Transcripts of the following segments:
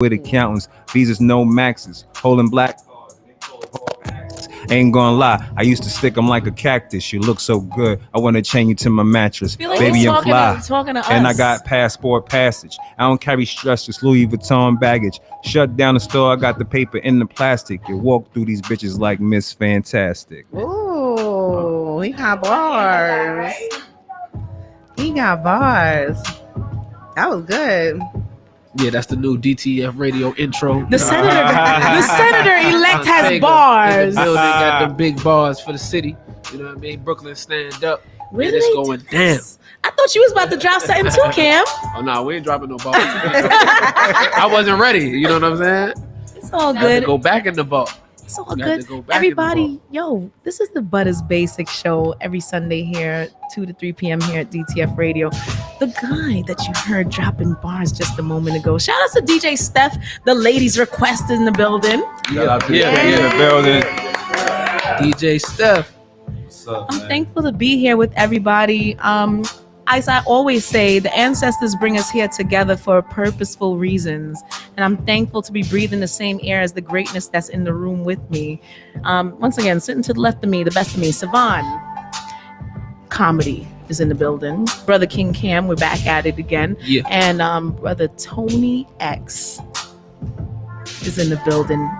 with accountants, visas, no maxes, holding black. Ain't gonna lie, I used to stick them like a cactus. You look so good, I wanna chain you to my mattress. Feel like Baby, he's I'm fly. talking to us. And I got passport passage. I don't carry stress, just Louis Vuitton baggage. Shut down the store, I got the paper in the plastic. You walk through these bitches like Miss Fantastic. Ooh, he got bars. He got bars. That was good. Yeah, that's the new DTF radio intro. The senator elect has bars. In the building got the big bars for the city. You know what I mean? Brooklyn stand up. Really? And it's going down. I thought you was about to drop something too, Cam. Oh no, we ain't dropping no bars. I wasn't ready. You know what I'm saying? It's all Got to good. go back in the ball. It's all Got good. to go back Everybody, yo, this is the Butters Basic Show every Sunday here, 2 to 3 p.m. here at DTF Radio. The guy that you heard dropping bars just a moment ago. Shout out to DJ Steph, the ladies' request in the building. Shout out to Yeah. the building. DJ Steph. What's up, I'm man? thankful to be here with everybody. As I always say, the ancestors bring us here together for purposeful reasons. And I'm thankful to be breathing the same air as the greatness that's in the room with me. Once again, sitting to the left of me, the best of me, Savon. Comedy is in the building. Brother King Cam, we're back at it again. Yeah. And Brother Tony X is in the building.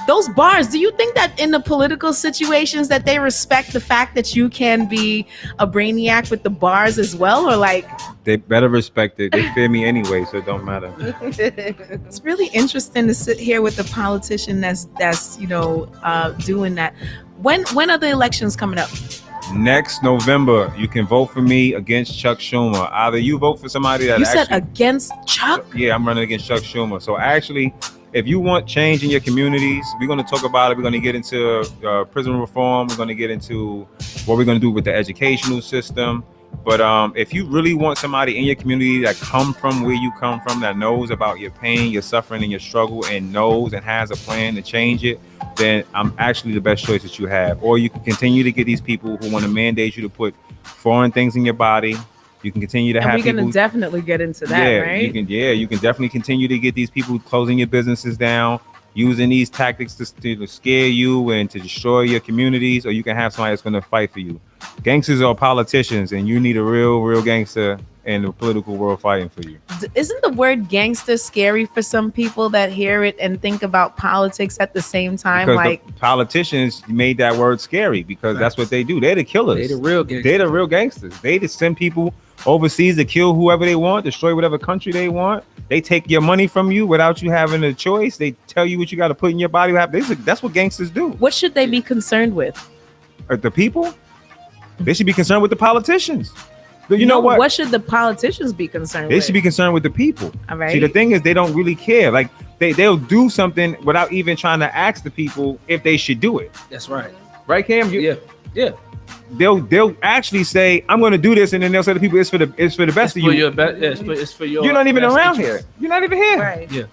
Those bars, do you think that in the political situations that they respect the fact that you can be a brainiac with the bars as well? Or like, They better respect it. They fear me anyway, so it don't matter. it's really interesting to sit here with a politician that's doing that. When are the elections coming up? Next November, you can vote for me against Chuck Schumer. Either you vote for somebody that You said actually, against Chuck? yeah, I'm running against Chuck Schumer. So actually, if you want change in your communities, we're going to talk about it. We're going to get into prison reform. We're going to get into what we're going to do with the educational system. But if you really want somebody in your community that come from where you come from, that knows about your pain, your suffering, and your struggle, and knows and has a plan to change it, then I'm actually the best choice that you have. Or you can continue to get these people who want to mandate you to put foreign things in your body. You can continue to And have we're going people. to definitely get into that, Yeah, right? you can definitely continue to get these people closing your businesses down, using these tactics to scare you and to destroy your communities, or you can have somebody that's going to fight for you. Gangsters are politicians, and you need a real gangster in the political world fighting for you. Isn't the word gangster scary for some people that hear it and think about politics at the same time? Because Like, the politicians made that word scary because that's what they do. They're the killers. They the real gangsters. They're the real gangsters. They just send people overseas to kill whoever they want, destroy whatever country they want. They take your money from you without you having a choice. They tell you what you got to put in your body. That's what gangsters do. what should they be concerned with? The people, they should be concerned with the politicians. You know No, what? What should the politicians be concerned They with? should be concerned with the people. All right. See, the thing is, they don't really care. Like they'll do something without even trying to ask the people if they should do it. That's right. Right, Cam? Yeah. They'll actually say, "I'm going to do this," and then they'll say to people, "It's for the best It's of for you." your it's for your. You're not even best around interest. here. You're not even here. Right. Yeah.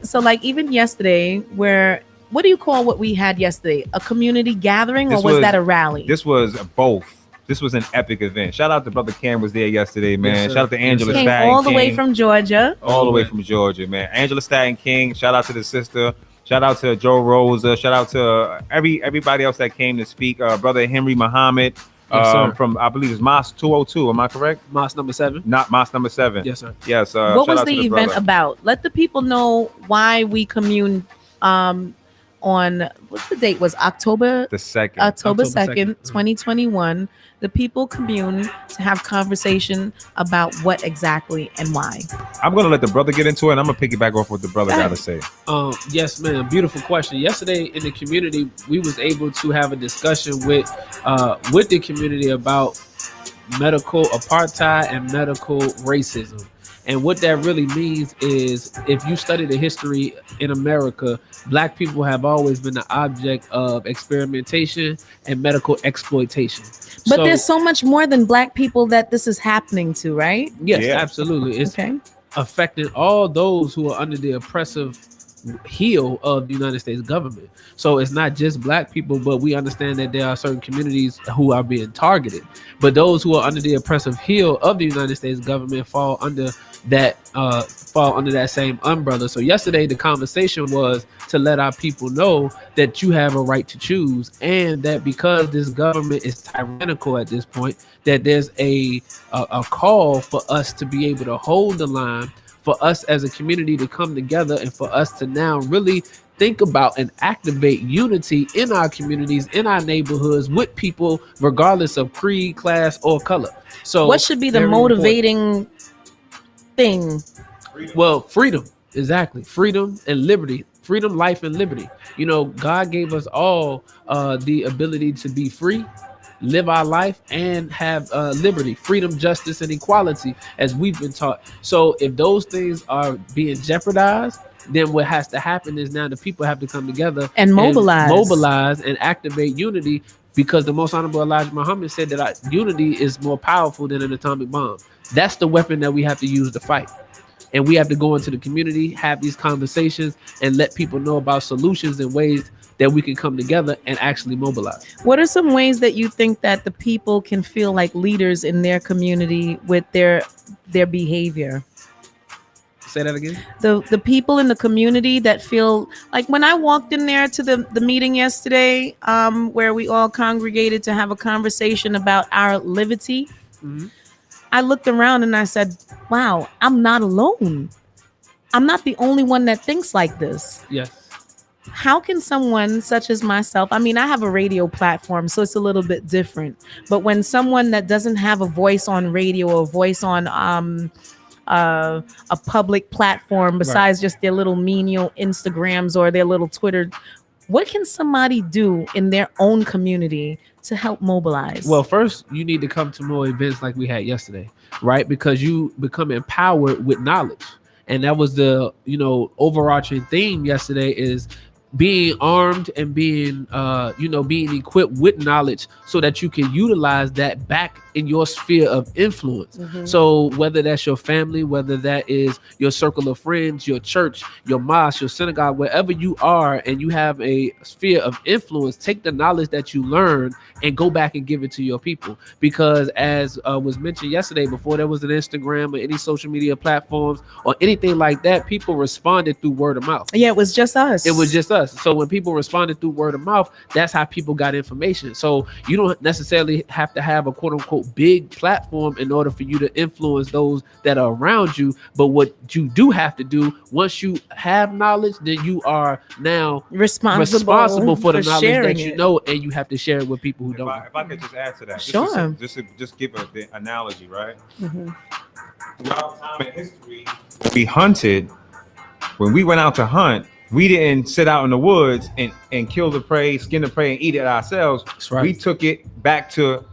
So like even yesterday, what do you call what we had yesterday? A community gathering, This or was was- that a rally? This was both. This was an epic event. Shout out to Brother Cam was there yesterday, man. Yes, sir. Shout out to Angela Yes, Came Staten all the way King. from Georgia. all the way from Georgia, man. Angela Staten King. Shout out to the sister. Shout out to Joe Rosa. Shout out to everybody else that came to speak. Brother Henry Muhammad Yes, sir. from I believe it's Mosque 202. Am I correct? Mosque number 7. Not Mosque number 7. Yes, sir. Yes. What shout was out to the event brother. about? Let the people know why we commune on what's the date? Was October The second. October October 2nd, 2nd. 2021. The people commune to have conversation about what exactly and why. I'm gonna let the brother get into it. And I'm gonna pick it back off what the brother Go got ahead. to say. Yes, ma'am. Beautiful question. Yesterday in the community, we was able to have a discussion with the community about medical apartheid and medical racism. And what that really means is, if you study the history in America, Black people have always been the object of experimentation and medical exploitation. But there's so much more than Black people that this is happening to, right? yes, Yeah. absolutely. It's Okay. affecting all those who are under the oppressive heel of the United States government. So it's not just Black people, but we understand that there are certain communities who are being targeted. But those who are under the oppressive heel of the United States government fall under that fall under that same umbrella. So yesterday the conversation was to let our people know that you have a right to choose, and that because this government is tyrannical at this point, that there's a call for us to be able to hold the line, for us as a community to come together, and for us to now really think about and activate unity in our communities, in our neighborhoods, with people regardless of creed, class, or color. So What should be the very important. motivating thing? Well, freedom, exactly. Freedom and liberty. Freedom, life, and liberty. You know, God gave us all the ability to be free, live our life, and have liberty, freedom, justice, and equality, as we've been taught. So if those things are being jeopardized, then what has to happen is now the people have to come together And mobilize. and activate unity, because the most honorable Elijah Muhammad said that unity is more powerful than an atomic bomb. That's the weapon that we have to use to fight. And we have to go into the community, have these conversations, and let people know about solutions and ways that we can come together and actually mobilize. What are some ways that you think that the people can feel like leaders in their community with their behavior? Say that again. The people in the community that feel like, when I walked in there to the meeting yesterday, where we all congregated to have a conversation about our liberty, Mhm. I looked around and I said, wow, I'm not alone. I'm not the only one that thinks like this. Yes. How can someone such as myself, I mean, I have a radio platform, so it's a little bit different. But when someone that doesn't have a voice on radio or a voice on a public platform besides just their little menial Instagrams or their little Twitter, what can somebody do in their own community to help mobilize? Well, first, you need to come to more events like we had yesterday, right? Because you become empowered with knowledge. And that was the, overarching theme yesterday, is being armed and being equipped with knowledge so that you can utilize that back in your sphere of influence. Mhm. So whether that's your family, whether that is your circle of friends, your church, your mosque, your synagogue, wherever you are and you have a sphere of influence, take the knowledge that you learn and go back and give it to your people. Because as was mentioned yesterday, before there was an Instagram or any social media platforms or anything like that, people responded through word of mouth. Yeah, it was just us. It was just us. So when people responded through word of mouth, that's how people got information. So you don't necessarily have to have a quote unquote big platform in order for you to influence those that are around you. But what you do have to do, once you have knowledge, then you are now responsible for the knowledge that you know, and you have to share it with people who don't. If I could just add to that, Sure. just give the analogy, right? Mhm. Throughout time in history, we hunted. When we went out to hunt, we didn't sit out in the woods and kill the prey, skin the prey, and eat it ourselves. That's right. We took it back to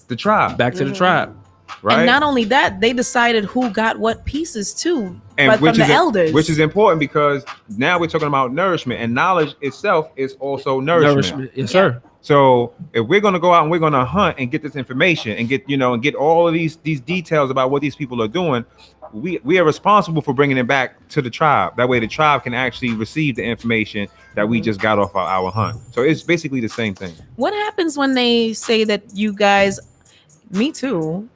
the tribe, Back to the tribe. right? And not only that, they decided who got what pieces too, And but from the elders. which is important, because now we're talking about nourishment, and knowledge itself is also nourishment. Yes, sir. So if we're going to go out and we're going to hunt and get this information and get all of these details about what these people are doing, we are responsible for bringing it back to the tribe. That way the tribe can actually receive the information that we just got off our hunt. So it's basically the same thing. What happens when they say that you guys, me too,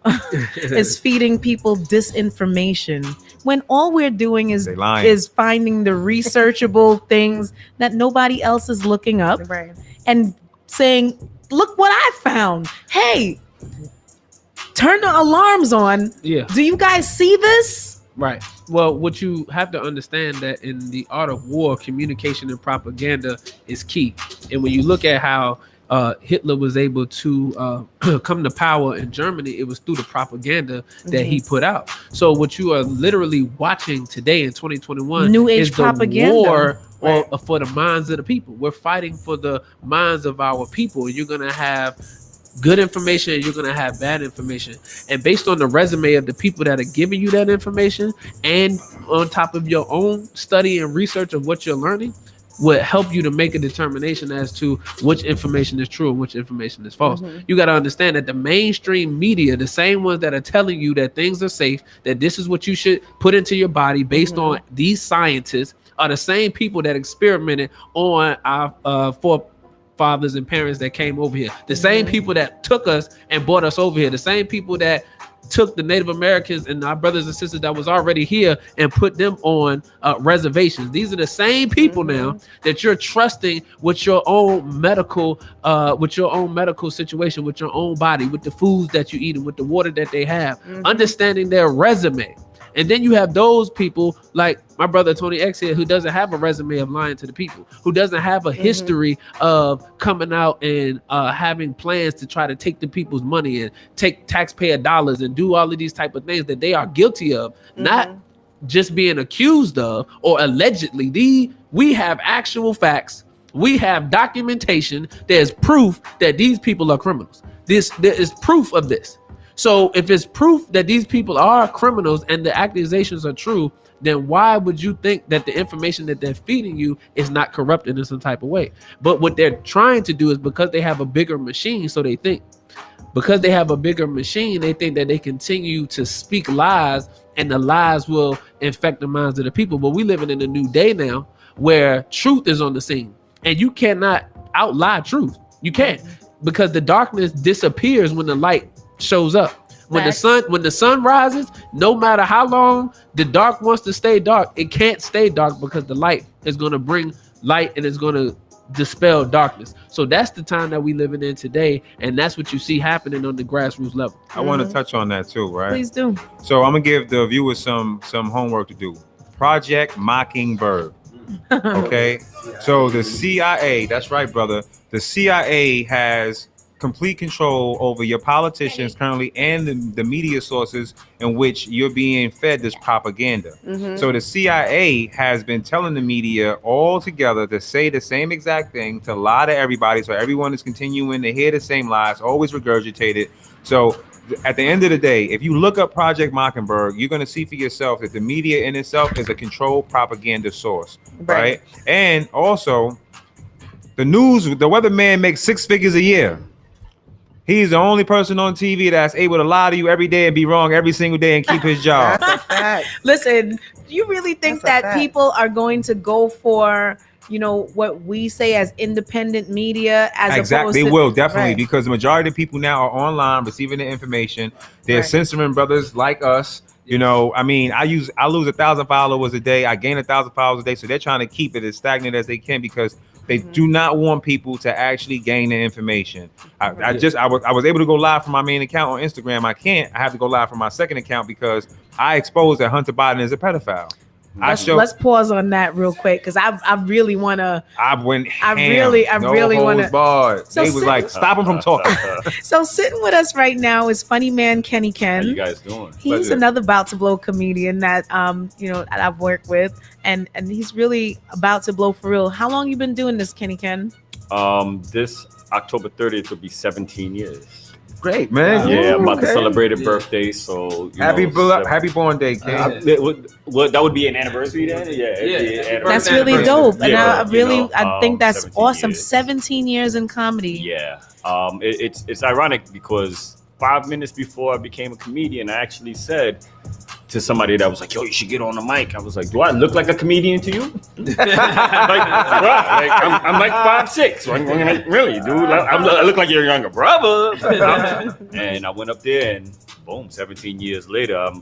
is feeding people disinformation, when all we're doing is They lying. finding the researchable things that nobody else is looking up Right. and saying, look what I found. Hey, turn the alarms on. Yeah. Do you guys see this? Right. Well, what you have to understand that in the art of war, communication and propaganda is key. And when you look at how Hitler was able to come to power in Germany, it was through the propaganda that he put out. So what you are literally watching today in 2021 New age is the propaganda. war Right. for the minds of the people. We're fighting for the minds of our people. You're going to have good information and you're going to have bad information. And based on the resume of the people that are giving you that information, and on top of your own study and research of what you're learning, would help you to make a determination as to which information is true and which information is false. You got to understand that the mainstream media, the same ones that are telling you that things are safe, that this is what you should put into your body based on these scientists, are the same people that experimented on our forefathers and parents that came over here. The same people that took us and brought us over here. The same people that took the Native Americans and our brothers and sisters that was already here and put them on reservations. These are the same people now that you're trusting with your own medical situation, with your own body, with the foods that you eat and with the water that they have, understanding their resume. And then you have those people like my brother Tony X here, who doesn't have a resume of lying to the people, who doesn't have a history of coming out and having plans to try to take the people's money and take taxpayer dollars and do all of these type of things that they are guilty of, not just being accused of or allegedly. We have actual facts. We have documentation. There's proof that these people are criminals. There is proof of this. So if it's proof that these people are criminals and the accusations are true, then why would you think that the information that they're feeding you is not corrupted in some type of way? But what they're trying to do is, because they have a bigger machine, so they think, because they have a bigger machine, they think that they continue to speak lies and the lies will infect the minds of the people. But we living in a new day now where truth is on the scene and you cannot outlie truth. You can't, because the darkness disappears when the light shows up. When the sun rises, no matter how long the dark wants to stay dark, it can't stay dark, because the light is going to bring light and it's going to dispel darkness. So that's the time that we living in today, and that's what you see happening on the grassroots level. I want to touch on that too, right? Please do. So I'm gonna give the viewers some homework to do. Project Mockingbird. Okay. So the CIA, that's right, brother. The CIA has complete control over your politicians currently and the media sources in which you're being fed this propaganda. So the CIA has been telling the media all together to say the same exact thing, to lie to everybody, so everyone is continuing to hear the same lies, always regurgitated. So at the end of the day, if you look up Project Mockingbird, you're going to see for yourself that the media in itself is a controlled propaganda source, right? And also, the weatherman makes 6 figures a year. He's the only person on TV that's able to lie to you every day and be wrong every single day and keep his job. That's a fact. Listen, do you really think That's a that fact. people are going to go for, what we say as independent media as opposed Exactly, to they will definitely, Right. because the majority of people now are online receiving the information. They're Right. censoring brothers like us. I mean, I lose 1,000 followers a day. I gain 1,000 followers a day. So they're trying to keep it as stagnant as they can, because they do not want people to actually gain the information. I was able to go live from my main account on Instagram. I have to go live from my second account because I exposed that Hunter Biden is a pedophile. Let's pause on that real quick, because I really want to. I went ham. I really wanna- So They was like, stop him from talking. So sitting with us right now is funny man Kenny How you Ken. guys doing? He's Pleasure. another about to blow comedian that that I've worked with, and he's really about to blow for real. How long you been doing this, Kenny Ken? This October 30th will be 17 years. Great, man. Yeah, I'm about to Okay. celebrate a birthday, so Happy born day, King. that would be an anniversary then. Yeah, it'd be an That's anniversary. really dope, and Yeah, I think that's 17 awesome. years. 17 years in comedy. Yeah, it's ironic because 5 minutes before I became a comedian, I actually said to somebody that was like, "Yo, you should get on the mic." I was like, "Do I look like a comedian to you?" I'm like 5'6". Really, dude? I look like your younger brother. And I went up there, and boom, 17 years later,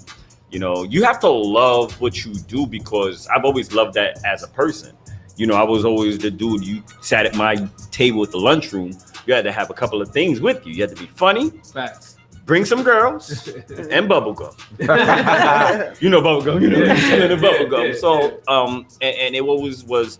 you have to love what you do, because I've always loved that as a person. I was always the dude. You sat at my table at the lunchroom. You had to have a couple of things with you. You had to be funny. Facts. Bring some girls and bubble gum. Bubble gum. The bubble gum. So, and it always was.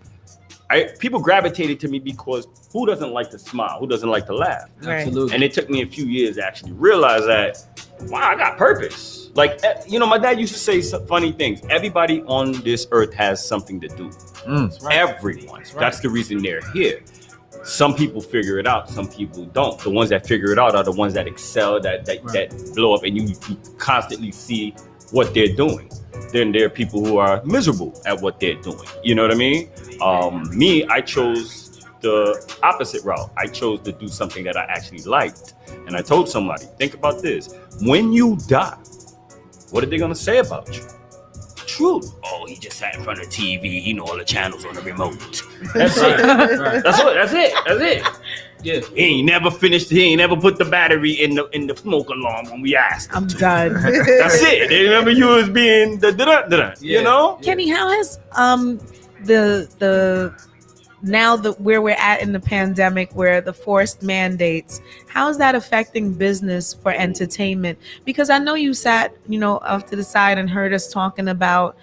People gravitated to me because who doesn't like to smile? Who doesn't like to laugh? Right. Absolutely. And it took me a few years to actually realize that, wow, I got purpose. Like, my dad used to say some funny things. Everybody on this earth has something to do. Mm. Right. Everyone. That's right. That's the reason they're here. Some people figure it out, some people don't. The ones that figure it out are the ones that excel, that blow up, and you constantly see what they're doing. Then there are people who are miserable at what they're doing. You know what I mean? Me, I chose the opposite route. I chose to do something that I actually liked. And I told somebody, think about this. When you die, what are they going to say about you? truth. Oh, he just sat in front of the TV. He know all the channels on the remote. That's it. That's it. Yeah. He ain't never finished. He ain't never put the battery in the smoke alarm when we asked him I'm to. done. That's it. They remember you as being the you know. Kenny, how has the now that where we're at in the pandemic, where the forced mandates, how is that affecting business for entertainment? Because I know you sat, off to the side and heard us talking about,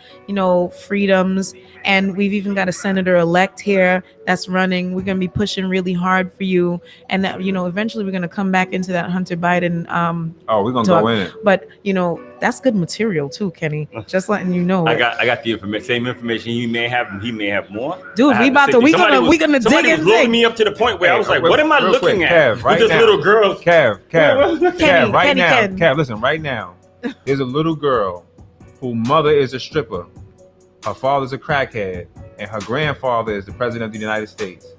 freedoms, and we've even got a senator-elect here that's running. We're going to be pushing really hard for you, and that, eventually we're going to come back into that Hunter Biden. We're gonna talk. go in it. But that's good material too, Kenny. Just letting you know. I got the same information. He may have more. Dude, we gonna dig Somebody was and loading dig. me up to the point where I was like, Real- "What am I real looking quick, at?" Kev, right With this now. little girl. Kev, right Kenny, now. Ken. Kev, listen, right now. There's a little girl whose mother is a stripper. Her father's a crackhead, and her grandfather is the president of the United States.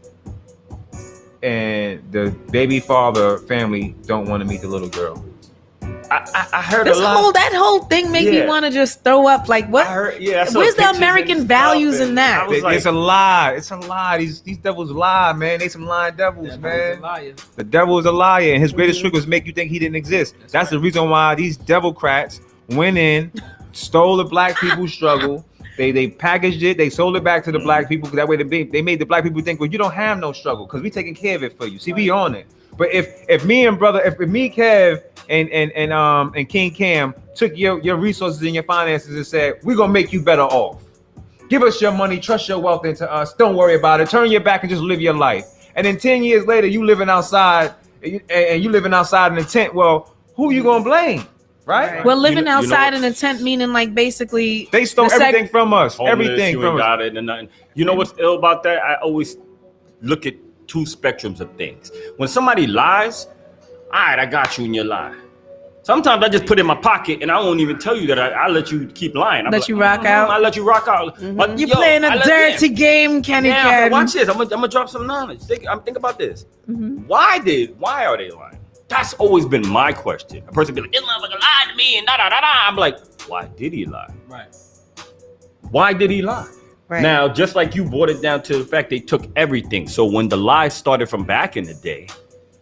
And the baby father family don't want to meet the little girl. I heard This a lot. that whole thing made me Yeah. want to just throw up. Like, what? I heard, yeah, I saw Where's the pictures American and values stuff, in that? I was like, It's a lie. It's a lie. These devils lie, man. They some lying devils, man. The devil is a liar, and his greatest trick was make you think he didn't exist. That's the reason why these devilcrats went in, stole the black people's struggle. They packaged it. They sold it back to the black people. That way they made the black people think, well, you don't have no struggle because we taking care of it for you. See, we on it. But if me, Kev, and King Cam took your resources and your finances and said, we're gonna make you better off. Give us your money, trust your wealth into us. Don't worry about it. Turn your back and just live your life. And then 10 years later, you living outside and you living outside in a tent. Well, who you gonna blame? Right? Well, living You know outside what? in a tent, meaning like basically They stole everything from us. homeless, Everything you from ain't us. got it and nothing. You know what's ill about that? I always look at two spectrums of things. When somebody lies, all right, I got you in your lie. Sometimes I just put it in my pocket and I won't even tell you that I let you keep lying. Let you rock out. I let you rock out. But, You're yo, playing a I let- dirty game, Kenny. Yeah, Ken. but watch this. I'm gonna drop some knowledge. Think about this. Mhm. Why are they lying? That's always been my question. A person be like, "This motherfucker lied to me," and da da da da. I'm like, why did he lie? Right. Why did he lie? Right. Now, just like you brought it down to the fact they took everything. So when the lies started from back in the day,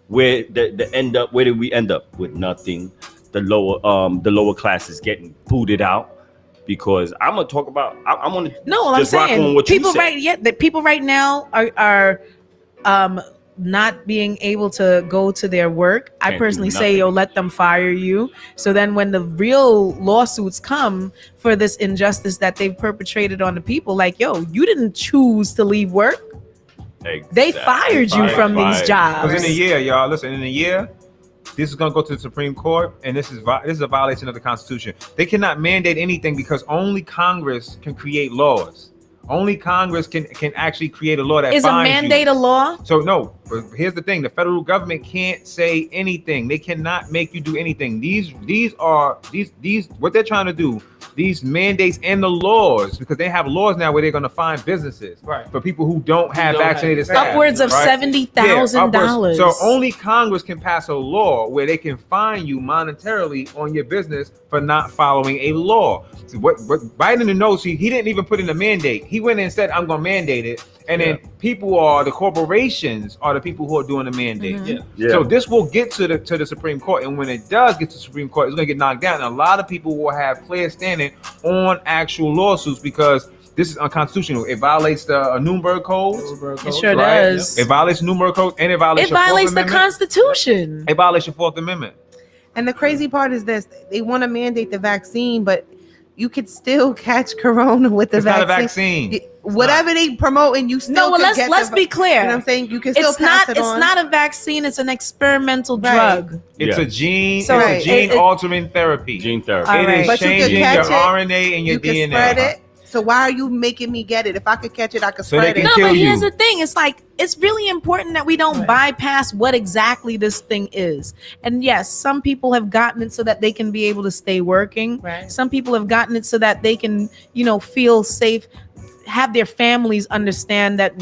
where where did we end up with nothing? The lower classes getting booted out. Because I'm gonna talk about. I'm gonna No, I'm just rock on saying what you people said. the people right now are not being able to go to their work. I Can't do personally say, nothing. let them fire you. So then when the real lawsuits come for this injustice that they've perpetrated on the people, like, yo, you didn't choose to leave work. They fired you from these jobs. Because in a year, y'all, listen, in a year, this is going to go to the Supreme Court, and this is a violation of the Constitution. They cannot mandate anything because only Congress can create laws. Only Congress can actually create a law that Is a binds mandate you. a law? So no, but here's the thing: the federal government can't say anything. They cannot make you do anything. These what they're trying to do. These mandates and the laws, because they have laws now where they're going to fine businesses Right. for people who don't have vaccinated staff. Upwards of right? $70,000. So only Congress can pass a law where they can fine you monetarily on your business for not following a law. So what Biden knows, he didn't even put in a mandate. He went in and said, I'm going to mandate it. And then the corporations are the people who are doing the mandate. Mhm. Yeah. So this will get to the Supreme Court. And when it does get to the Supreme Court, it's going to get knocked down. And a lot of people will have clear standing on actual lawsuits because this is unconstitutional. It violates the Nuremberg Code. It sure right? does. It violates the Nuremberg Code and it violates It your Fourth violates the Amendment. Constitution. It violates your Fourth Amendment. And the crazy part is this: they want to mandate the vaccine, but you could still catch corona with the It's vaccine. not a vaccine. Whatever they promote, and you still No, well, could get let's the, be clear. You know what I'm saying? You can still It's pass not. it It's on. not a vaccine. It's an experimental Right. drug. It's Yeah. a gene. So it's Right. a gene it- altering therapy. Gene therapy. All It right. is But you can changing your catch it, RNA and your you can DNA. spread it. So why are you making me get it? If I could catch it, I could So they spread can it. No, kill but here's you. the thing. It's like it's really important that we don't Right. bypass what exactly this thing is. And yes, some people have gotten it so that they can be able to stay working. Right. Some people have gotten it so that they can, feel safe, have their families understand that,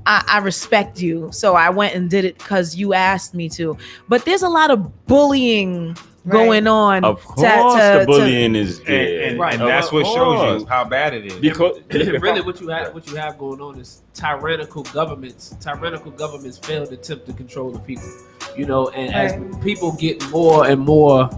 I respect you. So I went and did it because you asked me to. But there's a lot of bullying going on. Of course, the bullying is And, there. and, Right. and that's what Of shows course. you how bad it is. Because Really, what you have going on is tyrannical governments. Tyrannical governments fail to attempt to control the people. You know, and as people get more and more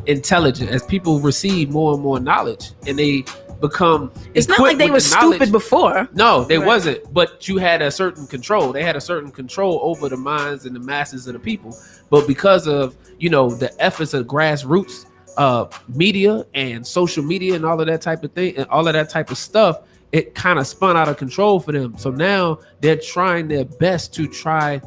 intelligent, as people receive more and more knowledge, and they become It's not equipped like they with were the knowledge- stupid before. No, they Right. wasn't. But you had a certain control. They had a certain control over the minds and the masses of the people. But because of the efforts of grassroots media and social media and all of that type of thing and all of that type of stuff, it kind of spun out of control for them. So now they're trying their best to try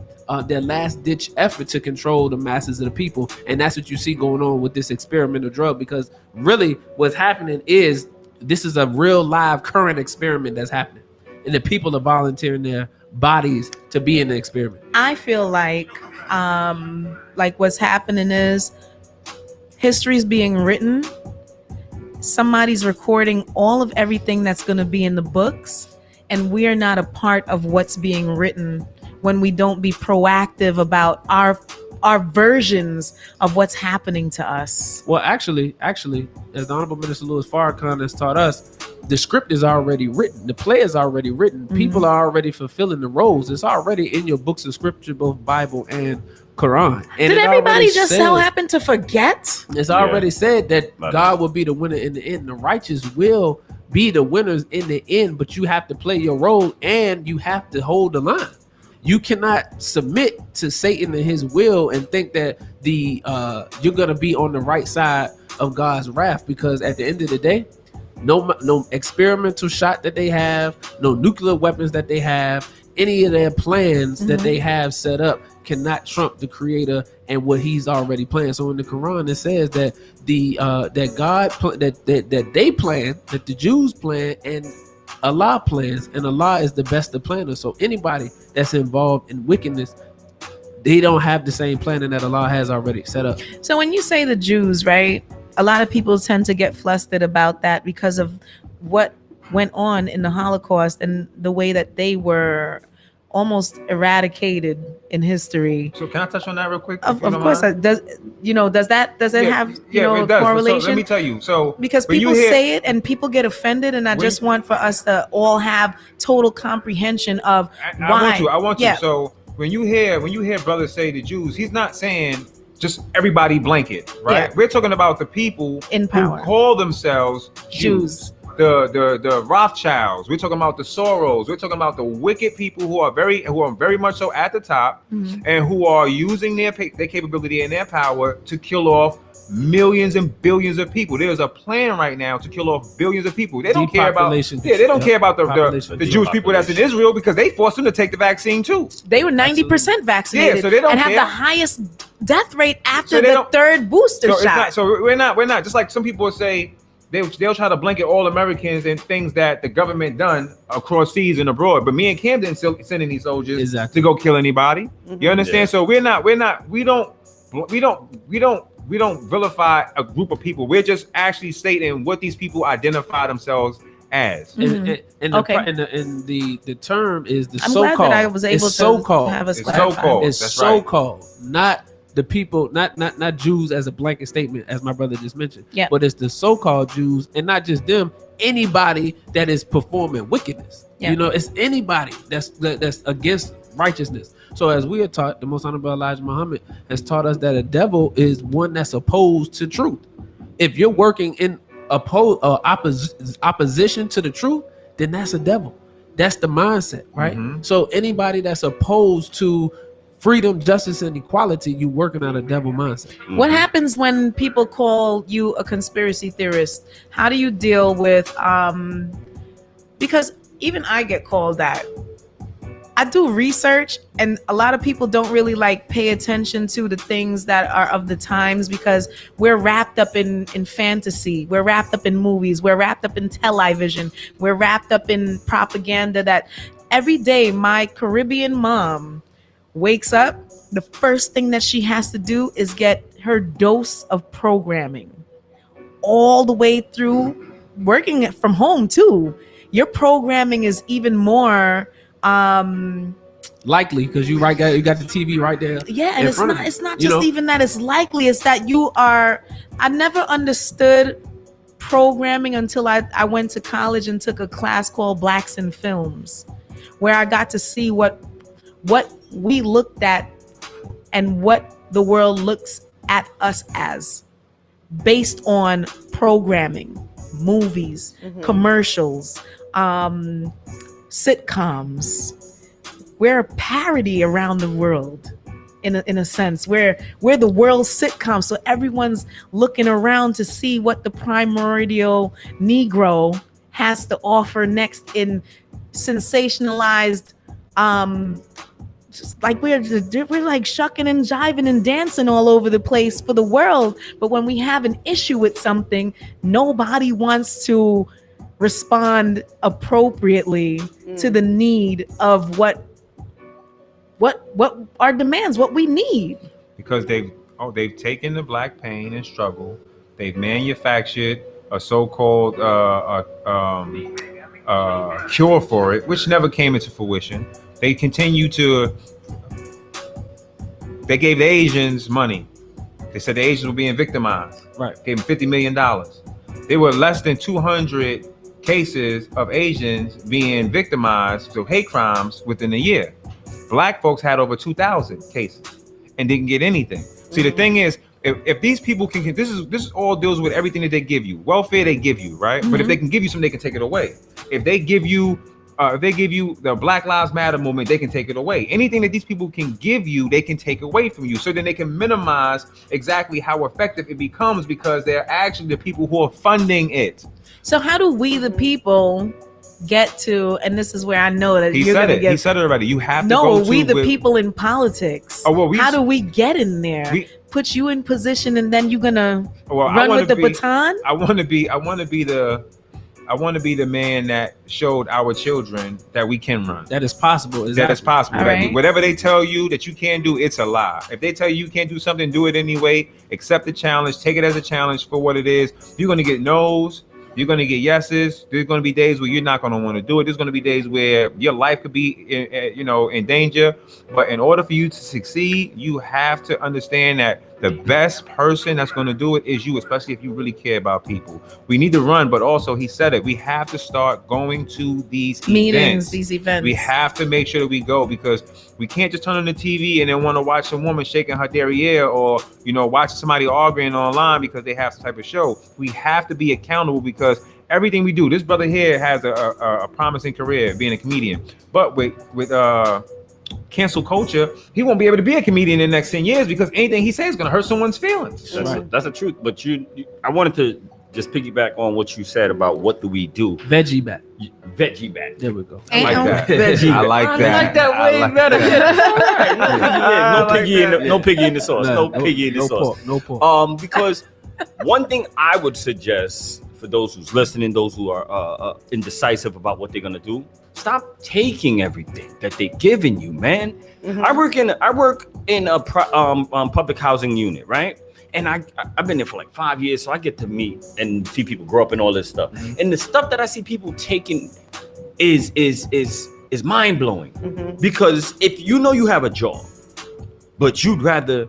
their last ditch effort to control the masses of the people. And that's what you see going on with this experimental drug, because really what's happening is this is a real live current experiment that's happening, and the people are volunteering their bodies to be in the experiment. I feel like what's happening is history's being written. Somebody's recording all of everything that's going to be in the books, and we are not a part of what's being written when we don't be proactive about our versions of what's happening to us. Well, actually, as the Honorable Minister Louis Farrakhan has taught us, the script is already written. The play is already written. People are already fulfilling the roles. It's already in your books of scripture, both Bible and Quran. And Did it everybody already just says- so happen to forget? It's already said that Right. God will be the winner in the end. The righteous will be the winners in the end, but you have to play your role and you have to hold the line. You cannot submit to Satan and his will and think that you're gonna be on the right side of God's wrath, because at the end of the day, no experimental shot that they have, no nuclear weapons that they have, any of their plans that they have set up cannot trump the Creator and what He's already planned. So in the Quran it says that that they plan, that the Jews plan, and Allah plans, and Allah is the best of planners. So anybody that's involved in wickedness, they don't have the same planning that Allah has already set up. So when you say the Jews, right, a lot of people tend to get flustered about that because of what went on in the Holocaust and the way that they were almost eradicated in history. So can I touch on that real quick? Of if you don't course, mind? does it have it a does. correlation? So let me tell you. So Because when you people hear- say it and people get offended, and I When- just want for us to all have total comprehension of I why. want you. Yeah. So when you hear brothers say the Jews, he's not saying just everybody blanket, right? Yeah. We're talking about the people In power. who call themselves Jews. The Rothschilds. We're talking about the Soros. We're talking about the wicked people who are very much so at the top, Mhm. and who are using their capability and their power to kill off millions and billions of people. There's a plan right now to kill off billions of people. They don't care about Depopulation. they don't care about the Population. Jewish people that's in Israel, because they forced them to take the vaccine too. They were 90% vaccinated, Yeah, so they don't and have care. the highest death rate after So they the don't- third booster So it's shot. not. So we're not just like some people say. They'll try to blanket all Americans and things that the government done across seas and abroad. But me and Cam didn't send any soldiers Exactly. to go kill anybody. You understand? Yeah. So we don't vilify a group of people. We're just actually stating what these people identify themselves as. And Okay. the term is the I'm glad so-called. that I was able It's to so-called. have us It's clarify. so-called. It's That's right. so-called, not the people, not Jews as a blanket statement, as my brother just mentioned. Yeah. But it's the so-called Jews, and not just them. Anybody that is performing wickedness. Yeah. You know, it's anybody that's against righteousness. So as we are taught, the Most Honorable Elijah Muhammad has taught us that a devil is one that's opposed to truth. If you're working in opposition to the truth, then that's a devil. That's the mindset, right? Mhm. So anybody that's opposed to freedom, justice, and equality, you working out a devil mindset. What happens when people call you a conspiracy theorist? How do you deal with because even I get called that. I do research, and a lot of people don't really like pay attention to the things that are of the times, because we're wrapped up in fantasy, we're wrapped up in movies, we're wrapped up in television, we're wrapped up in propaganda. That every day my Caribbean mom wakes up, the first thing that she has to do is get her dose of programming all the way through, working from home too. Your programming is even more Likely, because you got the TV right there. Yeah, and in it's front of not you, it's not you just know? even that it's likely, it's that you are I never understood programming until I went to college and took a class called Blacks in Films, where I got to see what we looked at and what the world looks at us as based on programming, movies, commercials, sitcoms. We're a parody around the world in a sense. We're the world's sitcom. So everyone's looking around to see what the primordial Negro has to offer next in sensationalized just like we're like shucking and jiving and dancing all over the place for the world. But when we have an issue with something, nobody wants to respond appropriately to the need of what our demands, what we need. Because they've taken the black pain and struggle, they've manufactured a so-called cure for it, which never came into fruition. They continue to. They gave the Asians money. They said the Asians were being victimized. Right. Gave them $50 million. There were less than 200 cases of Asians being victimized for hate crimes within a year. Black folks had over 2,000 cases and didn't get anything. See, the thing is, if these people can, this is all deals with everything that they give you. Welfare they give you, right? But if they can give you something, they can take it away. If they give you the Black Lives Matter movement, they can take it away. Anything that these people can give you, they can take away from you. So then they can minimize exactly how effective it becomes because they're actually the people who are funding it. So how do we, the people, get to? And this is where I know that He you're said gonna it. get. He said it already. You have to No, go to we the with- people in politics. Oh, well, how do we get in there? Put you in position, and then you're gonna run with the baton. I want to be the man that showed our children that we can run. That is possible. That is possible. All That right. whatever they tell you that you can't do, it's a lie. If they tell you can't do something, do it anyway. Accept the challenge. Take it as a challenge for what it is. You're going to get no's. You're going to get yeses. There's going to be days where you're not going to want to do it. There's going to be days where your life could be in danger. But in order for you to succeed, you have to understand that the best person that's going to do it is you, especially if you really care about people. We need to run, but also he said it. We have to start going to these Meetings, events. these events. We have to make sure that we go because we can't just turn on the TV and then want to watch a woman shaking her derriere or, watch somebody arguing online because they have some type of show. We have to be accountable because everything we do, this brother here has a promising career being a comedian, but with cancel culture, he won't be able to be a comedian in the next 10 years because anything he says is going to hurt someone's feelings. That's the truth. But I wanted to just piggyback on what you said about what do we do. Veggie back. Veggie back. There we go. I like that. Veggie I back. like that. I like that way better. No piggy in the sauce. No piggy in the sauce. No pork. Because one thing I would suggest for those who's listening, those who are indecisive about what they're gonna do, stop taking everything that they're giving you, man. I work in a public housing unit, right? And I've been there for like 5 years, so I get to meet and see people grow up and all this stuff. And the stuff that I see people taking is mind blowing. Because if you know you have a job, but you'd rather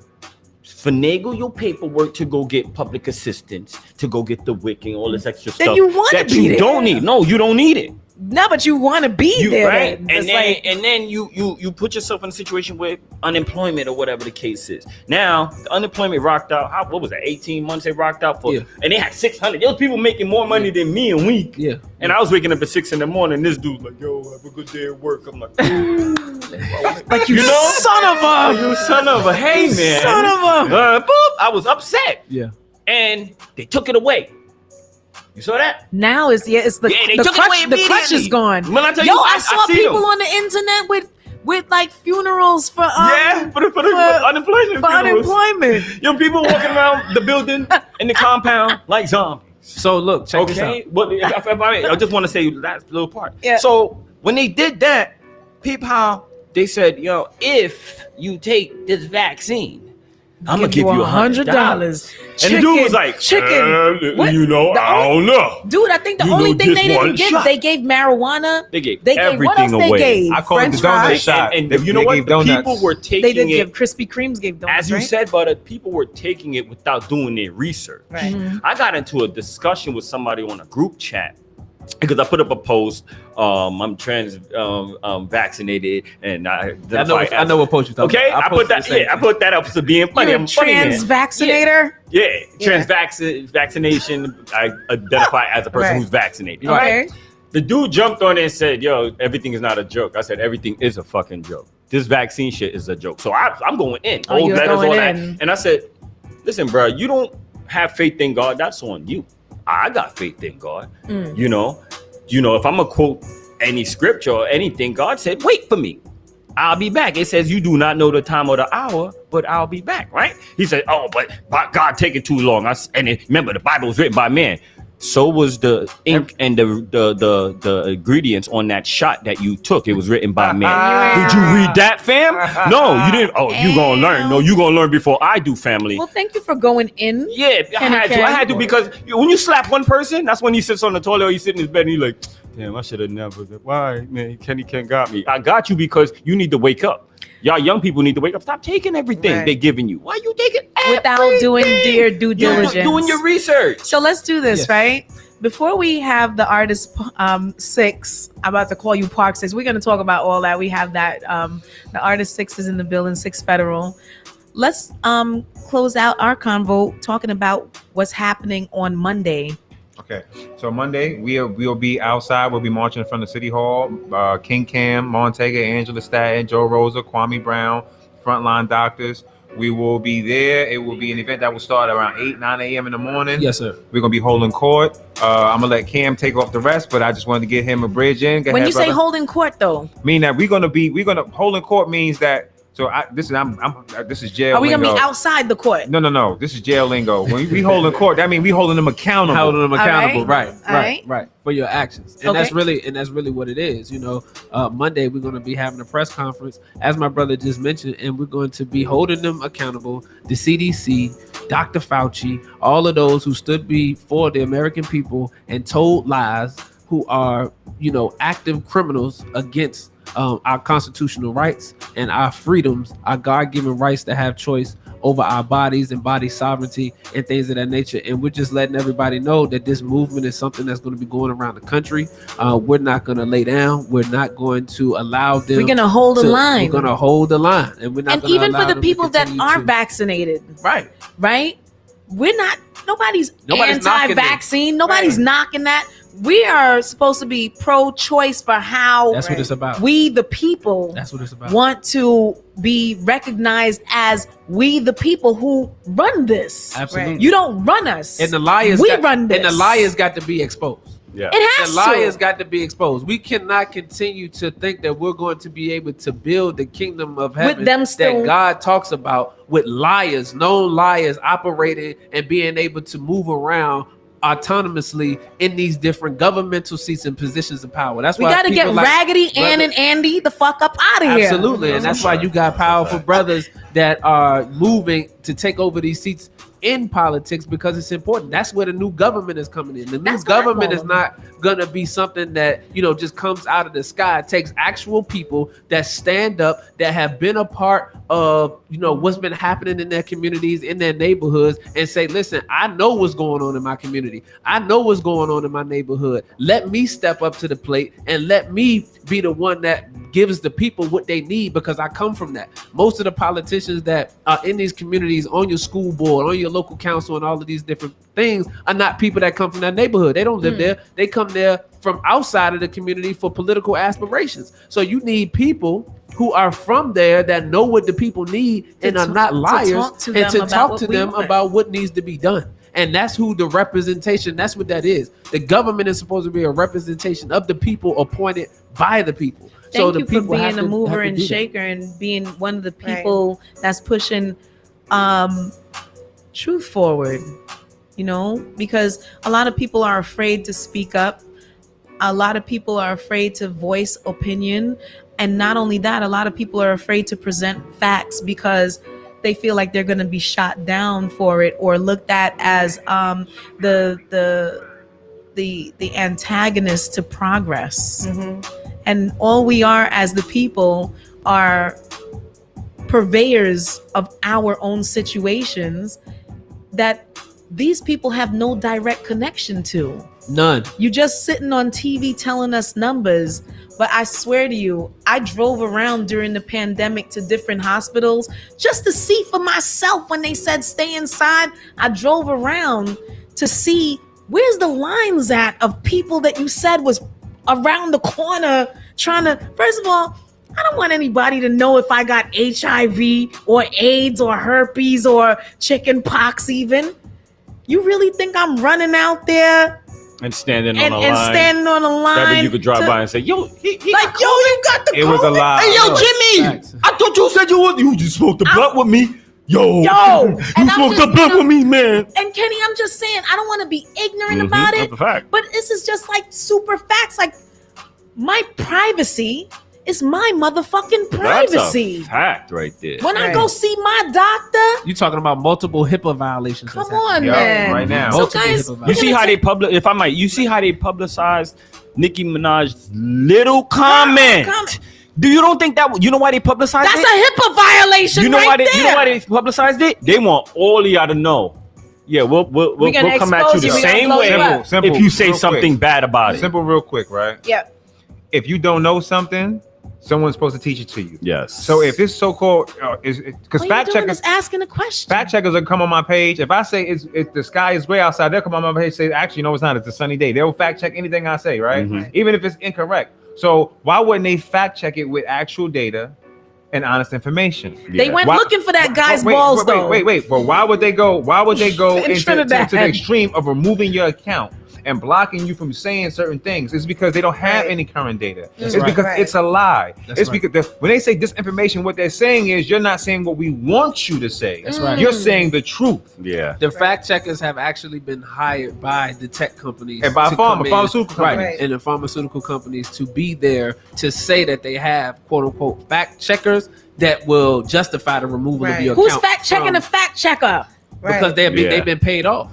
finagle your paperwork to go get public assistance, to go get the WIC and all this extra Then stuff you want to that be you there. don't need. No, you don't need it. No, but you want to be there, right? then. And It's then like- and then you put yourself in a situation where unemployment or whatever the case is. Now the unemployment rocked out. What was that? 18 months they rocked out for, and they had 600. There was people making more money than me a week. Yeah. And I was waking up at 6 a.m. This dude's like, "Yo, have a good day at work." I'm like, like you son of a, you son of a, hey man, son of a. Boop. I was upset. Yeah. And they took it away. You saw that? Now it's they the took it away crutch. The crutch immediately. is gone. When I tell Yo, you, I saw see people them. on the internet with like funerals for For unemployment. for unemployment. Yo, people walking around the building in the compound like zombies. So look, check this out. Okay, but I just want to say that little part. Yeah. So when they did that, people, how they said, "Yo, if you take this vaccine, I'm gonna give you $100. And the dude was like, chicken. What? You know, I don't know. Dude, I think the You only know, thing just they didn't one give, shot. they gave marijuana. They gave What else everything they away. gave? I call it French the donut fries. shot. And They you know what? gave donuts. People were They taking did it, give Krispy Kremes gave donuts, as you right? said, but people were taking it without doing their research. Right. Mhm. I got into a discussion with somebody on a group chat because I put up a post. I'm trans vaccinated, and I know what post you're talking Okay, about. I put that. Yeah, I put that up to being funny. You're a I'm funny, man. trans vaccinator? Yeah, Yeah. vaccination. I identify as a person Right. who's vaccinated. Okay. The dude jumped on it and said, "Yo, everything is not a joke." I said, "Everything is a fucking joke. This vaccine shit is a joke." So I'm going in. Oh, Old you was letters, going all that. in. And I said, "Listen, bro, you don't have faith in God. That's on you. I got faith in God. Mm. You know, if I'm gonna quote any scripture or anything, God said, wait for me. I'll be back. It says you do not know the time or the hour, but I'll be back, right?" He said, "Oh, but God taking too long." Remember, the Bible was written by man. So was the ink and the ingredients on that shot that you took. It was written by man. Did you read that, fam? No, you didn't. Oh, you gonna learn. No, you gonna learn before I do, family. Well, thank you for going in. Yeah, I had to because when you slap one person, that's when he sits on the toilet or he sits in his bed and he's like, "Damn, I should have never. Why, man? Kenny got me. I got you because you need to wake up. Y'all young people need to wake up. Stop taking everything Right. they're giving you. Why you taking Without everything? doing their due You're diligence. doing your research." So let's do this, Yes. right? Before we have the artist 6, I'm about to call you Park 6. We're going to talk about all that. We have that. The artist 6 is in the building, 6 Federal. Let's close out our convo talking about what's happening on Monday. Okay, so Monday we'll be outside. We'll be marching in front of City Hall. King Cam, Montega, Angela Staton, Joe Rosa, Kwame Brown, Frontline Doctors. We will be there. It will be an event that will start around 9 a.m. in the morning. Yes, sir. We're gonna be holding court. I'm gonna let Cam take off the rest, but I just wanted to get him a bridge in. Go When ahead, you say brother. holding court, though, mean that we're gonna holding court means that. So this is jail. are we going to lingo. be outside the court? No. This is jail lingo. When we holding court, that means we holding them accountable. Holding them accountable, right. right, All right, for your actions, and Okay. that's really what it is. You know, Monday we're going to be having a press conference, as my brother just mentioned, and we're going to be holding them accountable. The CDC, Dr. Fauci, all of those who stood before the American people and told lies, who are active criminals against our constitutional rights and our freedoms, our God-given rights to have choice over our bodies and body sovereignty and things of that nature. And we're just letting everybody know that this movement is something that's going to be going around the country. We're not going to lay down. We're not going to allow them. We're going to hold the line. We're going to hold the line, and we're not. And gonna even allow for the them to people that continue are to- vaccinated, right. we're not, nobody's Nobody's knocking them. anti-vaccine. Nobody's knocking that. We are supposed to be pro-choice for how That's what it's about. we, the people, That's what it's about. want to be recognized as we, the people who run this. Absolutely. You don't run us. And the liars run this. And the liars got to be exposed. Yeah. It has The liars to. got to be exposed. We cannot continue to think that we're going to be able to build the kingdom of heaven them still- that God talks about with liars, known liars operating and being able to move around autonomously in these different governmental seats and positions of power. That's We why got to get people like Raggedy Ann Brother- and Andy the fuck up out of here. Absolutely, and that's why you got powerful brothers that are moving to take over these seats in politics because it's important. That's where the new government is coming in. The new That's what I government call is not gonna be something that just comes out of the sky. It takes actual people that stand up, that have been a part of what's been happening in their communities, in their neighborhoods, and say, listen, I know what's going on in my community. I know what's going on in my neighborhood. Let me step up to the plate and let me be the one that gives the people what they need, because I come from that. Most of the politicians that are in these communities, on your school board, on your local council, and all of these different things are not people that come from that neighborhood. They don't live there. They come there from outside of the community for political aspirations. So you need people who are from there that know what the people need and are not liars, talk to and them to about talk what to we them want. about what needs to be done. And that's who the representation, that's what that is. The government is supposed to be a representation of the people appointed by the people. So Thank the you for people have being a to- mover have to and do that. shaker and being one of the people that's pushing truth forward, because a lot of people are afraid to speak up. A lot of people are afraid to voice opinion. And not only that, a lot of people are afraid to present facts because they feel like they're going to be shot down for it or looked at as the antagonist to progress. And all we are as the people are purveyors of our own situations that these people have no direct connection to. None. You just sitting on TV telling us numbers, but I swear to you, I drove around during the pandemic to different hospitals just to see for myself when they said stay inside. I drove around to see where's the lines at of people that you said was around the corner trying to, first of all, I don't want anybody to know if I got HIV or AIDS or herpes or chicken pox even. You really think I'm running out there and standing and on a line? standing on a line? That way you could drive by and say, "Yo, he like, yo, you got the It was a COVID? lie. Hey, yo, Jimmy, Facts. I thought you said you just smoked the blunt with me. Yo, Yo, you and I'm smoked just, the blunt with me, man." And Kenny, I'm just saying, I don't want to be ignorant about That's it, a fact. but this is just like super facts. Like, my privacy is my motherfucking privacy. That's a fact right there. When I Right. go see my doctor, You talking about multiple HIPAA violations? come that's happening. on, Yeah, man. right now. So Multiple guys, HIPAA You see how they public? you see how they publicized Nicki Minaj's little comment. You don't think that you know why they publicized That's it? a HIPAA violation. You know right why they there. you know why they publicized it? They want all of y'all to know. Yeah, we'll gonna come at you expose the you. We gonna same blow you way up. Simple, if you say real something quick. bad about it. Simple, real quick, right? Yeah. If you don't know something, someone's supposed to teach it to you. Yes. So if it's so-called, because All fact you're doing checkers, is asking a question. fact checkers will come on my page. If I say it's the sky is gray outside, they'll come on my page and say, actually, no, it's not. It's a sunny day. They'll fact check anything I say, right? Mhm. Even if it's incorrect. So why wouldn't they fact check it with actual data and honest information? They went Why- looking for that guy's wait, balls, wait, though. Wait. But why would they go? Why would they go In into Trinidad. to the extreme of removing your account and blocking you from saying certain things? It's because they don't have Right. any current data. That's It's right. because Right. it's a lie. That's It's right. because when they say disinformation, what they're saying is you're not saying what we want you to say. That's right. You're saying the truth. Yeah. The fact checkers have actually been hired by the tech companies And by to come in, pharmaceutical right, companies. and the pharmaceutical companies to be there to say that they have quote unquote fact checkers that will justify the removal of Right. your Who's account fact checking from- a fact checker? Right. because Yeah. they've been paid off.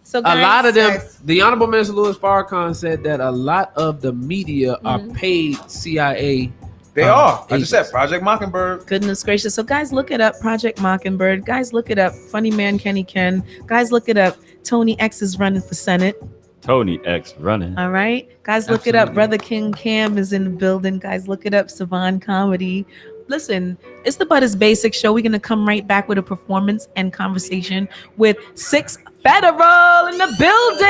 So A guys, lot of them, Yes. the Honorable Minister Louis Farrakhan said that a lot of the media are paid CIA. They are. I just said agents. Project Mockingbird. Goodness gracious. So guys, look it up. Project Mockingbird. Guys, look it up. Funny Man Kenny Ken. Guys, look it up. Tony X is running for Senate. Tony X running. All right. Guys, look it up. Absolutely. Brother King Cam is in the building. Guys, look it up. Savan Comedy. Listen, it's the Butters Basic Show. We're going to come right back with a performance and conversation with Six Federal in the building.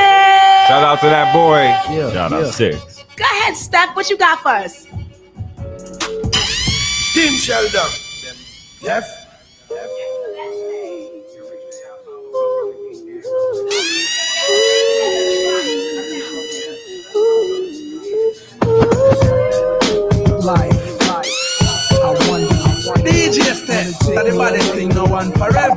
Shout out to that boy. Yeah, Shout out 6. Go ahead, Steph. What you got for us? Team Sheldon. Yes. Life. I wonder. DJ Step. That the baddest thing, no one forever.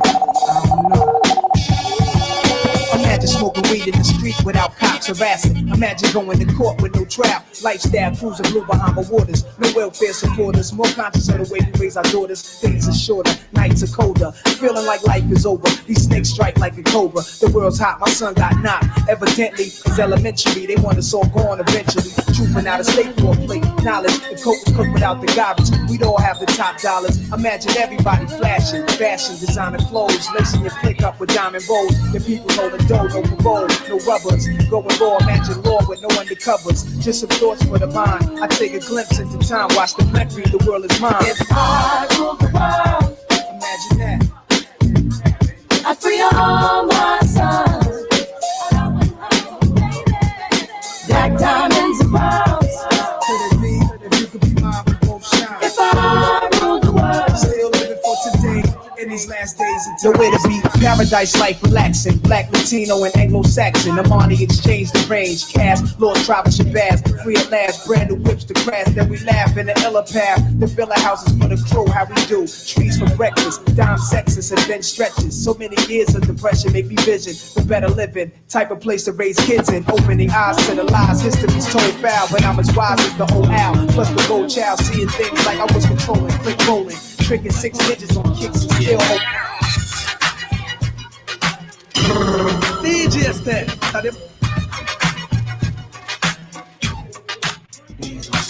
Imagine smoking weed in the street without cops harassing. Imagine going to court with no trial. Lifestyle cruising blue Bahama waters. No welfare supporters. More conscious of the way we raise our daughters. Days are shorter, nights are colder. Feeling like life is over. These snakes strike like a cobra. The world's hot, my son got knocked. Evidently, it's elementary. They want us all gone eventually. Trooping out of state for a plate. Knowledge, the coke is cooked without the garbage. We'd all have the top dollars. Imagine everybody flashing. Fashion, designer clothes. Lacing your click up with diamond rolls. The people holding dough, no parole, no rubbers. Going raw, imagine law with no undercovers. Just some thoughts for the mind. I take a glimpse into time. Watch the blimp read, the world is mine. If I rule the world, imagine that. I free all my sons. Black diamonds and pearls. Could it be if you could be mine, we both shine? If I rule the world, Still living for today in these last days. Nowhere to be. Paradise life relaxing. Black, Latino, and Anglo-Saxon. Amani exchange the range. Cash, Lord Travis Shabazz. Free at last. Brand new whips to crash. Then we laugh in the illa path. The villa houses for the crew. How we do. Trees for breakfast. Dime sexes and bench stretches. So many years of depression make me vision the better living. Type of place to raise kids in. Opening eyes to the lies. History's told foul. But I'm as wise as the old owl. Plus the gold child. Seeing things like I was controlling. Click rolling. tricking 6 digits on kicks and still hope. DJ Step.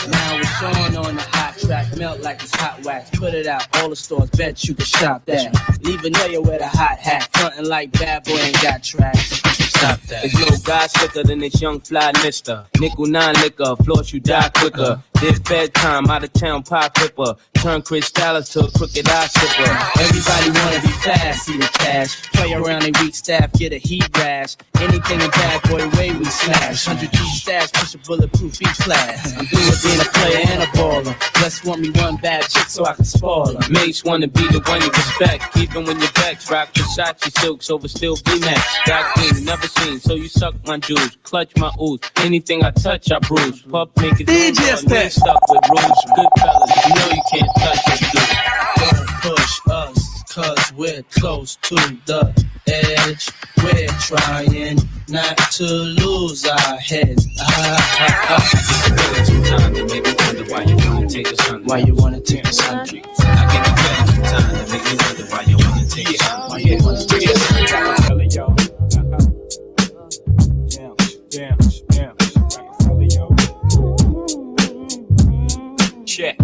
Now it's on the hot track, melt like it's hot wax. Put it out, all the stores, bet you can shop that. Even though you wear the hot hat, frontin' like bad boy ain't got tracks. Stop that. There's no guy slicker than this young fly mister. Nickel 9 liquor, floss you die quicker. This bedtime, out of town pie flipper. Turn Chris Dallas to a crooked eye slipper. Everybody wanna be fast, see the cash. Play around and weak staff, get a heat rash. Anything in bad boy way we slash. 100 deep stash, push a bulletproof each class. I'm doing being a player and a baller. Just want me one bad chick so I can spoil her. Mates wanna be the one you respect. Even when your backs rock Versace silks over still V-Max. Back then, never seen, so you suck my juice. Clutch my ooze, anything I touch I bruise. Pup niggas DJ Step. stuck with rules. Good fellas, you know you can't touch us, dude. Don't push us, cause we're close to the edge. We're trying not to lose our heads. Sometimes it make me wonder why you wanna take us under. Why you wanna take us under? I get the feeling sometimes it make me wonder why you wanna take us under. Why you wanna take us under? Check.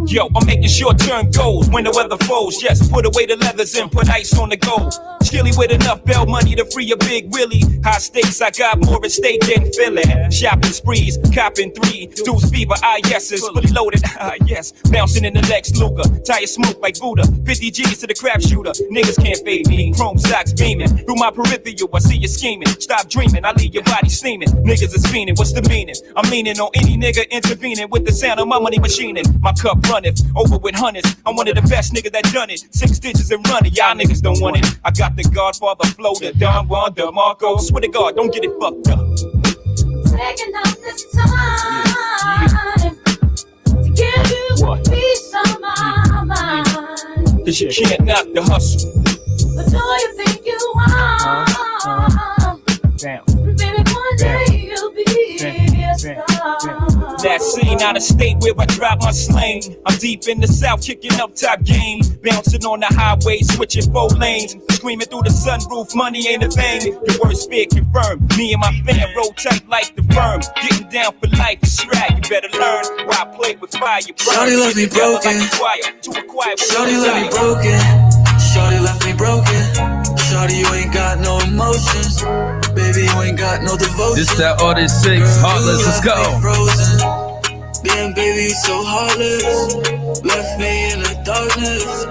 Yo, I'm making short-term goals when the weather falls. Yes, put away the leathers and put ice on the gold. Chilly with enough bell money to free a big Willie. High stakes, I got more at stake than Philly. Shopping sprees, copping 3. Deuce fever, yeses, fully loaded, yes. Bouncing in the Lex Luger, tire smoke like Buddha. 50 G's to the crap shooter, niggas can't fade me. Chrome socks beaming, through my peripheral, I see you scheming. Stop dreaming, I leave your body steaming. Niggas is fiending, what's the meaning? I'm leaning on any nigga intervening with the sound of my money machining. My cup runneth over with hundreds. I'm one of the best niggas that done it. 6 digits and running, y'all niggas don't want it. I got the Godfather flow, the Don Juan, the Marco. Swear to God, don't get it fucked up. Taking up this time to give you What? peace of my mind. Cause you can't knock the hustle. But do you think you are? Baby, one day you'll be a star. That scene out of state where I drop my slang. I'm deep in the south, kicking up top game. Bouncing on the highway, switching 4 lanes. Screaming through the sunroof, money ain't a thing. Your worst fear confirmed. Me and my fam roll tight like the firm. Getting down for life is swag. You better learn why I play with fire. Shorty left me broken. Shorty left me broken. Shorty left me broken. Shorty, you ain't got no emotions. Baby, you ain't got no devotion. This that Audit 6, Heartless, let's go. Damn, baby, you so heartless. Left me in the darkness.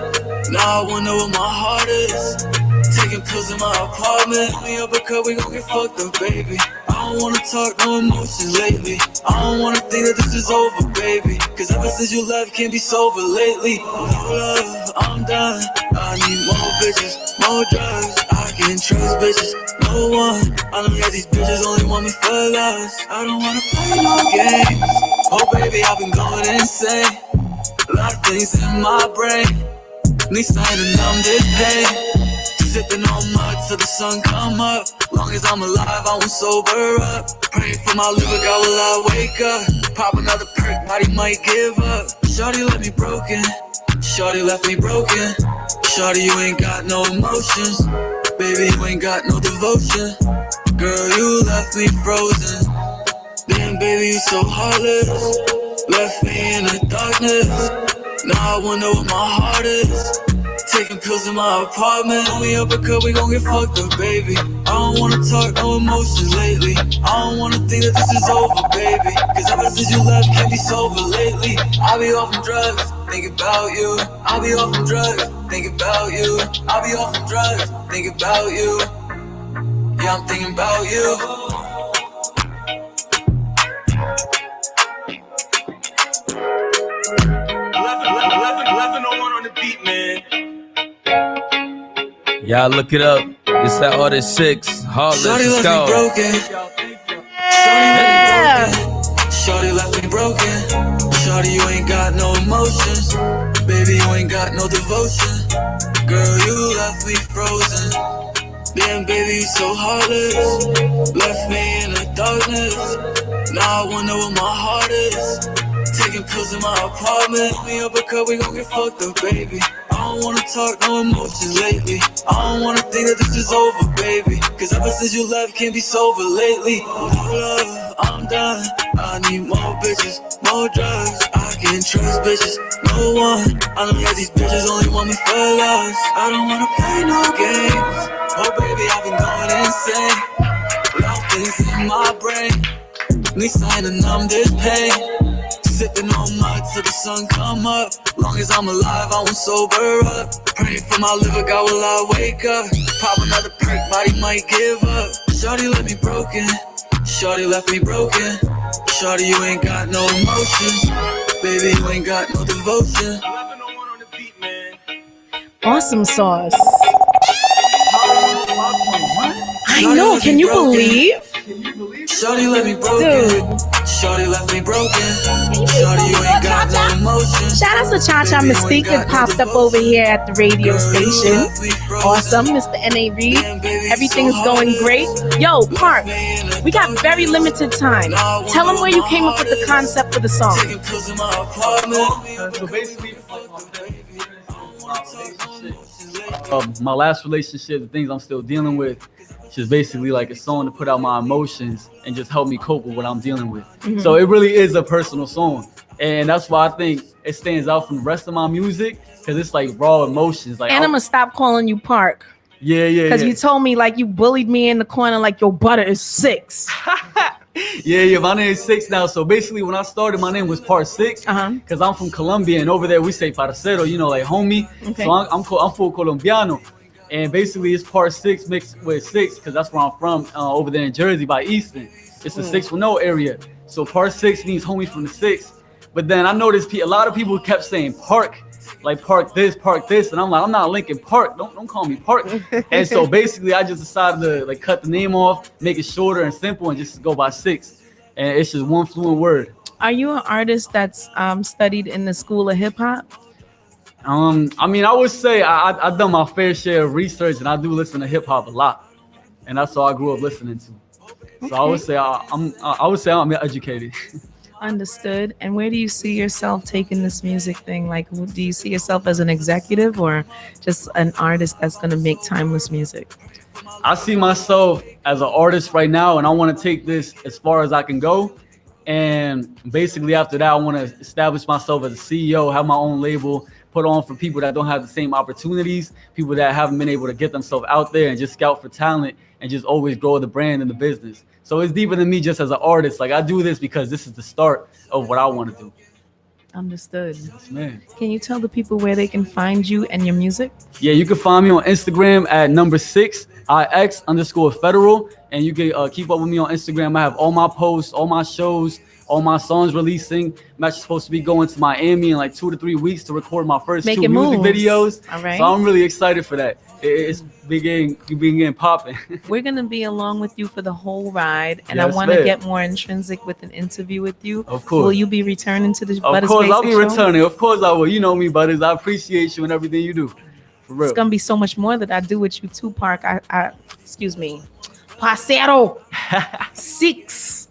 Now I wonder what my heart is. Taking pills in my apartment. Me up a cup, we gon' get fucked up, baby. I don't wanna talk no emotions lately. I don't wanna think that this is over, baby. Cause ever since you left, can't be sober lately. No love, I'm done. I need more bitches, more drugs. I can't trust bitches, no one. I know that these bitches only want me for lust. I don't wanna play no games. Oh baby, I've been going insane. A lot of things in my brain. Need something to numb this pain. Sipping on mud till the sun come up. Long as I'm alive, I won't sober up. Praying for my liver, God, will I wake up? Pop another perk, body might give up. Shorty left me broken. Shorty left me broken. Shorty, you ain't got no emotions. Baby, you ain't got no devotion. Girl, you left me frozen. Damn, baby, you so heartless. Left me in the darkness. Now I wonder what my heart is. Taking pills in my apartment. When we up a cup, we gon' get fucked up, baby. I don't wanna talk no emotions lately. I don't wanna think that this is over, baby. Cause ever since you left, can't be sober lately. I'll be off from drugs, think about you. I'll be off from drugs, think about you. I'll be off from drugs, think about you. Yeah, I'm thinking about you. Y'all look it up. It's that Audit 6, Heartless, let's go. Shorty left me broken. Shorty, you ain't got no emotions. Baby, you ain't got no devotion. Girl, you left me frozen. Damn, baby, you so heartless. Left me in the darkness. Now I wonder what my heart is. Taking Taking pills in my apartment. Me up a cup, we gon' get fucked up, baby. I don't wanna talk, no emotions lately. I don't wanna think that this is over, baby. Cause ever since you left, can't be sober lately. No love, I'm done. I need more bitches, more drugs. I can't trust bitches, no one. I know that these bitches only want me for love. I don't wanna play no games. Oh baby, I've been going insane. Loud things in my brain. Need something to numb this pain. Sipping on mud till the sun come up. Long as I'm alive, I won't sober up. Praying for my liver, God, will I wake up? Pop another perk, body might give up. Shorty left me broken. Shorty left me broken. Shorty, you ain't got no emotions. Baby, you ain't got no devotion. Awesome sauce. I know. Can you believe? Shorty left me broken. Shorty left me broken. Shorty, you ain't got no emotions. Shout out to Cha Cha Mystique that popped up over here at the radio station. Awesome, Mr. N.A. Reed. Everything's going great. Yo, Park, we got very limited time. Tell them where you came up with the concept for the song. So basically, my last relationship, the things I'm still dealing with, just basically like a song to put out my emotions and just help me cope with what I'm dealing with. Mhm. So it really is a personal song, and that's why I think it stands out from the rest of my music, because it's like raw emotions. Like, And I'm gonna stop calling you Park. yeah, Because you told me like you bullied me in the corner like your butter is 6. Yeah, my name is 6 now. So basically, when I started, my name was Part 6, because I'm from Colombia, and over there we say parcero, you know, like homie. Okay. So I'm full Colombiano, and basically it's Part 6 mixed with 6, because that's where I'm from, over there in Jersey by Easton. It's the 610 area. So Part 6 means homie from the 6. But then I noticed a lot of people kept saying Park, like Park this, and I'm like, I'm not Linkin Park. Don't call me Park. And so basically, I just decided to like cut the name off, make it shorter and simple, and just go by 6. And it's just one fluent word. Are you an artist that's studied in the school of hip hop? I mean, I would say I've done my fair share of research, and I do listen to hip hop a lot, and that's all I grew up listening to. So I would say I'm educated. Understood. And where do you see yourself taking this music thing? Like, do you see yourself as an executive or just an artist that's going to make timeless music? I see myself as an artist right now, and I want to take this as far as I can go. And basically after that, I want to establish myself as a CEO, have my own label, put on for people that don't have the same opportunities, people that haven't been able to get themselves out there, and just scout for talent and just always grow the brand and the business. So it's deeper than me just as an artist. Like, I do this because this is the start of what I want to do. Understood. Yes, man. Can you tell the people where they can find you and your music? Yeah, you can find me on Instagram at #6IX_federal. And you can keep up with me on Instagram. I have all my posts, all my shows, all my songs releasing. I'm actually supposed to be going to Miami in like 2 to 3 weeks to record my first Making 2 music moves. videos. All right. So I'm really excited for that. It's beginning popping. We're going to be along with you for the whole ride. And I Yes, want to ma'am. get more intrinsic with an interview with you. Of course. Will you be returning to the Of Butters course, I'll Basic be Show? returning. Of course I will. You know me, Butters. I appreciate you and everything you do. For real. It's going to be so much more that I do with you too, Park. Excuse me. Parcero 6.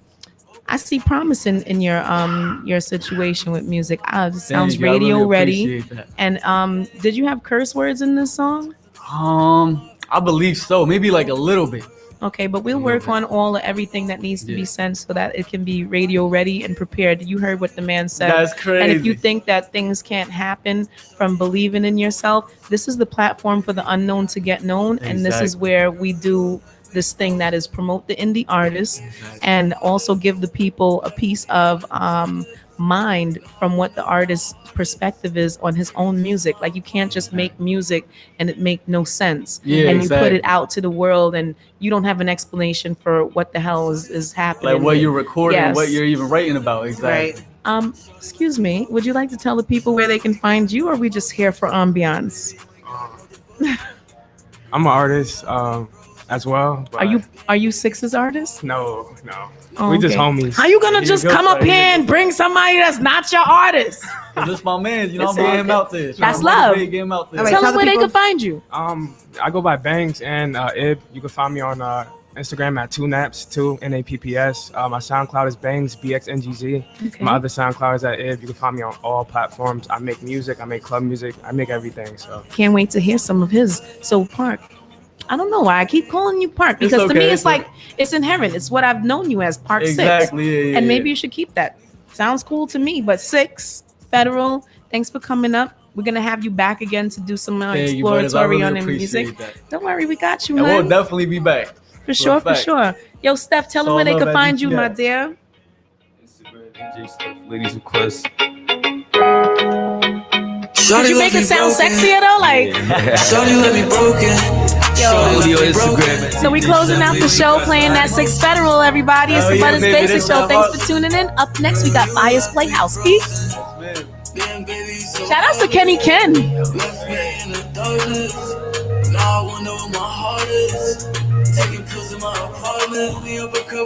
I see promise in your situation with music. It sounds Thank you. I really radio ready. appreciate that. And did you have curse words in this song? I believe so. Maybe like a little bit. Okay, but we'll work on everything that needs to be sent so that it can be radio ready and prepared. You heard what the man said. That's And if you crazy. think that things can't happen from believing in yourself, this is the platform for the unknown to get known. And this is Exactly. where we do this thing that is promote the indie artist and also give the people a piece of mind from what the artist's perspective is on his own music. Like, you can't just make music and it make no sense. Yeah, and you put exactly. it out to the world and you don't have an explanation for what the hell is happening. Like what you're recording, Yes. what you're even writing about. Exactly. Excuse me, would you like to tell the people where they can find you, or are we just here for ambiance? I'm an artist as well. But Are you Six's artist? No. Oh, We just okay. homies. How you gonna Here just you go, come up sir. here and bring somebody that's not your artist? This my man, you know, It's I'm all getting him good. out there. That's love. Get him out there. All right, Tell tell them the where they people- can find you. I go by Bangs and Ib. You can find me on Instagram at 2naps, 2 NAPPS. My SoundCloud is Bangs BXNGZ. Okay. My other SoundCloud is at Ib. You can find me on all platforms. I make music. I make club music. I make everything. So Can't wait to hear some of his. So Park, I don't know why I keep calling you Park It's because to me okay, it's it's like it's inherent. It's what I've known you as, Park 6. Exactly. Yeah, And yeah, maybe yeah. you should keep that. Sounds cool to me. But 6 Federal, thanks for coming up. We're gonna have you back again to do some Thank you, brothers. I exploratory really on the appreciate music. that. Don't worry, we got you, And man. we'll definitely be back. For sure, for fact. sure. Yo, Steph, tell them All where they love can at find you, DTF. my dear. DJ Steph, ladies request. Did you make it sound sexier though? Like, Shawty let me broken. Audio Instagram. so we closing out the show playing that 6 Federal, everybody. It's Hell the yeah, Butters baby, Basic that's Show. what Thanks I'm for tuning in. Up next, we got Fire's Playhouse. Peace. Shout out to Kenny Ken. Left me in the darkness. Now I wonder where my heart is. Taking pills in my apartment. We up because we